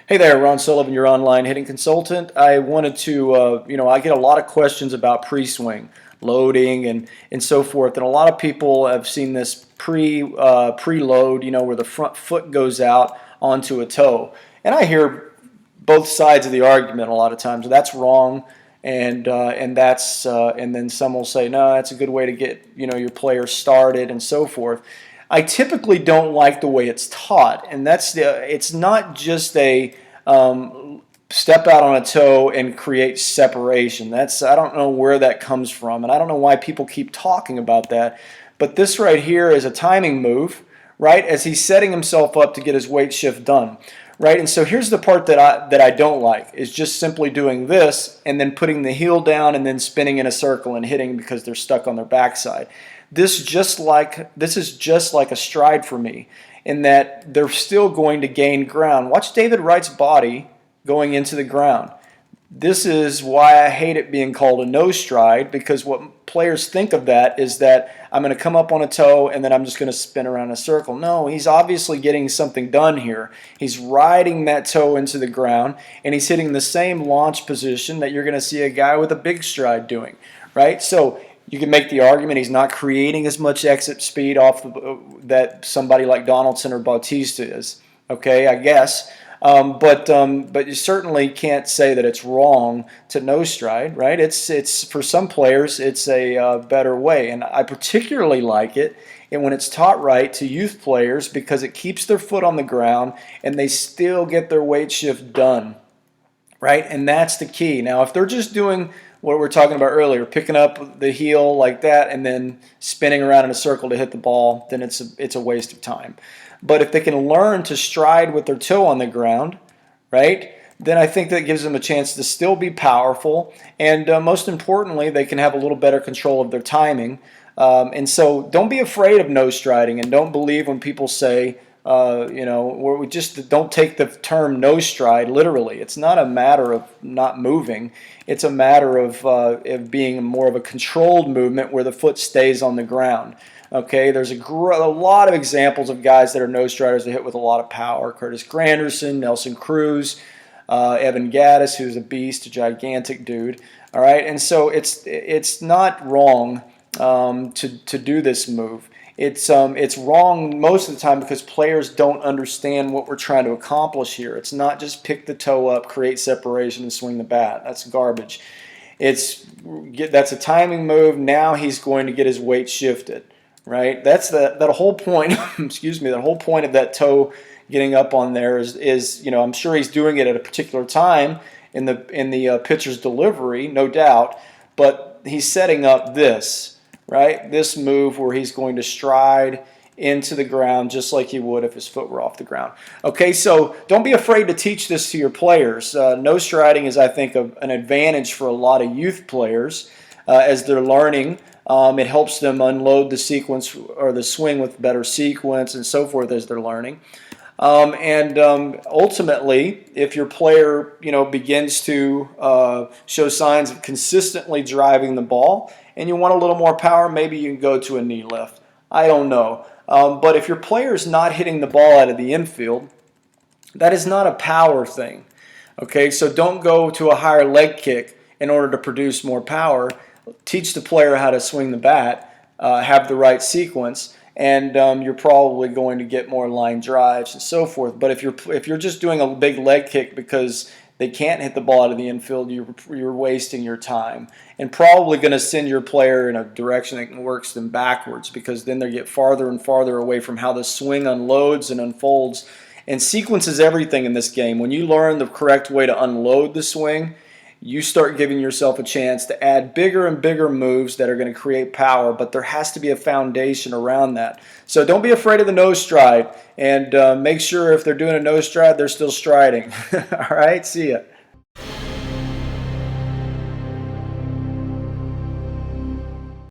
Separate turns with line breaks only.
Hey there, Ron Sullivan, your online hitting consultant. I wanted to, I get a lot of questions about pre-swing, loading, and so forth. And a lot of people have seen this preload, where the front foot goes out onto a toe. And I hear both sides of the argument a lot of times. That's wrong, and then some will say, no, that's a good way to get your player started and so forth. I typically don't like the way it's taught, and it's not just a step out on a toe and create separation. I don't know where that comes from, and I don't know why people keep talking about that. But this right here is a timing move, right? As he's setting himself up to get his weight shift done, right? And so here's the part that I don't like is just simply doing this and then putting the heel down and then spinning in a circle and hitting because they're stuck on their backside. This is just like a stride for me, in that they're still going to gain ground. Watch David Wright's body going into the ground. This is why I hate it being called a no stride, because what players think of that is that I'm going to come up on a toe and then I'm just going to spin around in a circle. No, he's obviously getting something done here. He's riding that toe into the ground and he's hitting the same launch position that you're going to see a guy with a big stride doing, right? So you can make the argument he's not creating as much exit speed off that somebody like Donaldson or Bautista is. Okay, I guess. But you certainly can't say that it's wrong to no stride, right? It's for some players it's a better way, and I particularly like it and when it's taught right to youth players because it keeps their foot on the ground and they still get their weight shift done, right? And that's the key. Now, if they're just doing what we were talking about earlier, picking up the heel like that and then spinning around in a circle to hit the ball, then it's a waste of time. But if they can learn to stride with their toe on the ground, right, then I think that gives them a chance to still be powerful, and most importantly, they can have a little better control of their timing. And so don't be afraid of no striding, and don't believe when people say, where we just don't take the term no stride literally. It's not a matter of not moving. It's a matter of being more of a controlled movement where the foot stays on the ground. Okay, there's a lot of examples of guys that are no striders that hit with a lot of power. Curtis Granderson, Nelson Cruz, Evan Gaddis, who's a beast, a gigantic dude. All right, and so it's not wrong to do this move. It's wrong most of the time because players don't understand what we're trying to accomplish here. It's not just pick the toe up, create separation, and swing the bat. That's garbage. That's a timing move. Now he's going to get his weight shifted, right? That's that whole point. Excuse me. The whole point of that toe getting up on there is I'm sure he's doing it at a particular time in the pitcher's delivery, no doubt, but he's setting up this. Right? This move where he's going to stride into the ground just like he would if his foot were off the ground. Okay, so don't be afraid to teach this to your players. No striding is, I think, an advantage for a lot of youth players as they're learning. It helps them unload the sequence or the swing with better sequence and so forth as they're learning. Ultimately, if your player begins to show signs of consistently driving the ball and you want a little more power, maybe you can go to a knee lift. I don't know. But if your player is not hitting the ball out of the infield, that is not a power thing. Okay, so don't go to a higher leg kick in order to produce more power. Teach the player how to swing the bat, have the right sequence, and you're probably going to get more line drives and so forth. But if you're just doing a big leg kick because they can't hit the ball out of the infield, you're wasting your time and probably going to send your player in a direction that works them backwards, because then they get farther and farther away from how the swing unloads and unfolds. And sequence is everything in this game. When you learn the correct way to unload the swing, you start giving yourself a chance to add bigger and bigger moves that are going to create power, but there has to be a foundation around that. So don't be afraid of the no stride, and make sure if they're doing a no stride, they're still striding. All right, see ya.